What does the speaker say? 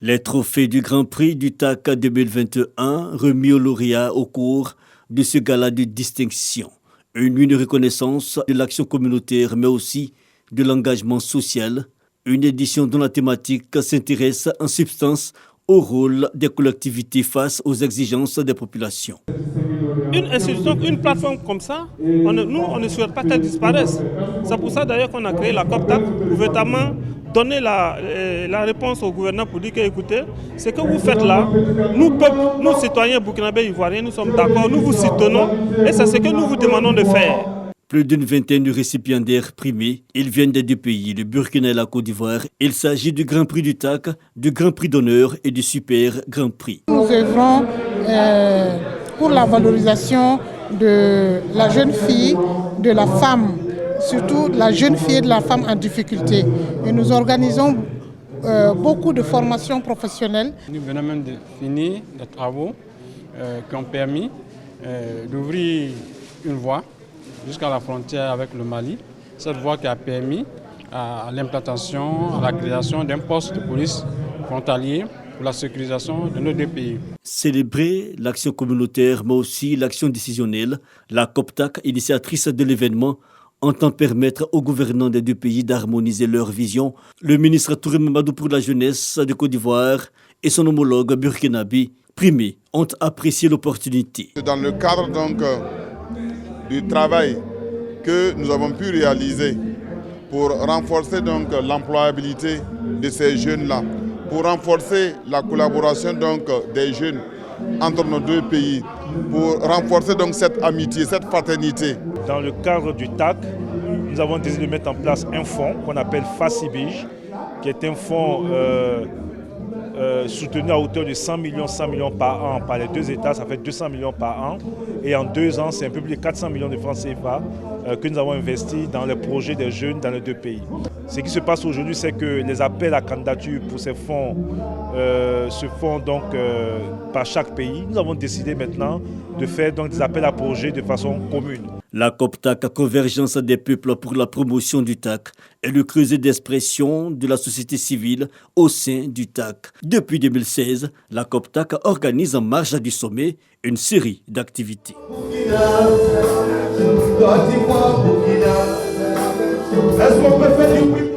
Les trophées du Grand Prix du TAC 2021 remis aux lauréats au cours de ce gala de distinction. Une reconnaissance de l'action communautaire mais aussi de l'engagement social. Une édition dont la thématique s'intéresse en substance au rôle des collectivités face aux exigences des populations. Une institution, une plateforme comme ça, on ne souhaite pas qu'elle disparaisse. C'est pour ça d'ailleurs qu'on a créé la COPTAC pour véritablement donner la réponse au gouvernement pour dire que, écoutez, ce que vous faites là, nous peuples, nous citoyens burkinabés ivoiriens, nous sommes d'accord, nous vous soutenons et c'est ce que nous vous demandons de faire. Plus d'une vingtaine de récipiendaires primés. Ils viennent des deux pays, le Burkina et la Côte d'Ivoire. Il s'agit du Grand Prix du TAC, du Grand Prix d'honneur et du Super Grand Prix. Nous œuvrons pour la valorisation de la jeune fille, de la femme, surtout la jeune fille et de la femme en difficulté. Et nous organisons beaucoup de formations professionnelles. Nous venons même de finir des travaux qui ont permis d'ouvrir une voie jusqu'à la frontière avec le Mali. Cette voie qui a permis à l'implantation, à la création d'un poste de police frontalier pour la sécurisation de nos deux pays. Célébrer l'action communautaire, mais aussi l'action décisionnelle, la COPTAC, initiatrice de l'événement, entend permettre aux gouvernants des deux pays d'harmoniser leur vision. Le ministre Touré Mamadou pour la jeunesse de Côte d'Ivoire et son homologue burkinabé, primé, ont apprécié l'opportunité. Dans le cadre donc du travail que nous avons pu réaliser pour renforcer donc l'employabilité de ces jeunes-là, pour renforcer la collaboration donc des jeunes entre nos deux pays, pour renforcer donc cette amitié, cette fraternité. Dans le cadre du TAC, nous avons décidé de mettre en place un fonds qu'on appelle FACIBIJ, qui est un fonds soutenu à hauteur de 100 millions par an par les deux États, ça fait 200 millions par an. Et en 2 ans, c'est un peu plus de 400 millions de francs CFA que nous avons investis dans les projets des jeunes dans les deux pays. Ce qui se passe aujourd'hui, c'est que les appels à candidature pour ces fonds se font donc par chaque pays. Nous avons décidé maintenant de faire donc des appels à projets de façon commune. La COPTAC, Convergence des peuples pour la promotion du TAC, est le creuset d'expression de la société civile au sein du TAC. Depuis 2016, la COPTAC organise en marge du sommet une série d'activités. Est-ce qu'on peut faire du bruit?